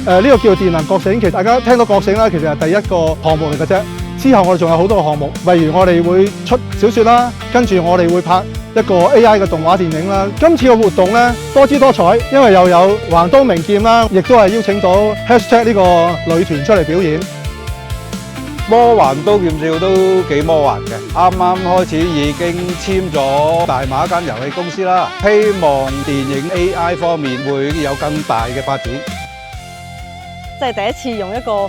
呢個叫做電能覺醒，其實大家聽到覺醒啦，其實係第一個項目嚟嘅啫。之後我哋仲有好多個項目，例如我哋會出小説啦，跟住我哋會拍一個 AI 嘅動畫電影啦。今次嘅活動咧多姿多彩，因為又有橫刀名劍啦，亦都係邀請到 Hashtag 呢個女團出嚟表演。魔環刀劍笑都幾魔幻嘅，啱啱開始已經簽咗大馬一間遊戲公司啦，希望電影 AI 方面會有更大嘅發展。即係第一次用一個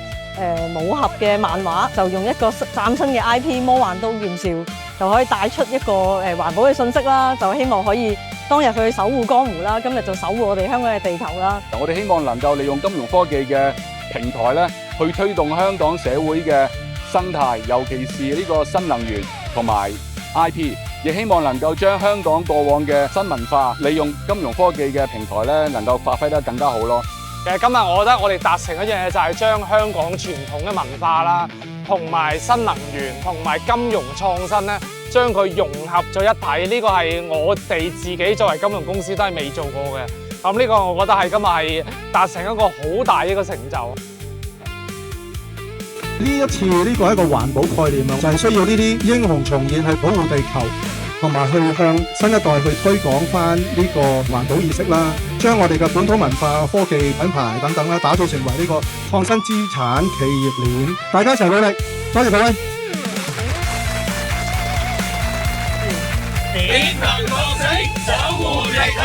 武俠嘅漫畫，就用一個嶄新嘅 IP《魔幻刀劍笑》，就可以帶出一個環保嘅信息啦。就希望可以當日去守護江湖啦，今日就守護我哋香港嘅地球啦。我哋希望能夠利用金融科技嘅平台咧，去推動香港社會嘅生態，尤其是呢個新能源同埋 IP， 亦希望能夠將香港過往嘅新文化，利用金融科技嘅平台咧，能夠發揮得更加好咯。其實今日我覺得我哋達成一樣嘢，就係將香港傳統嘅文化啦，同埋新能源同埋金融創新咧，將佢融合咗一體。呢個係我哋自己作為金融公司都係未做過嘅。咁呢個我覺得係今日係達成一個好大嘅一個成就。呢一次呢個係一個環保概念啊，就係需要呢啲英雄重現去保護地球，同埋去向新一代去推廣翻呢個環保意識啦，將我哋嘅本土文化、科技品牌等等啦，打造成為呢個創新資產企業鏈。大家一齊努力，多謝各位。電能覺醒，守護地球。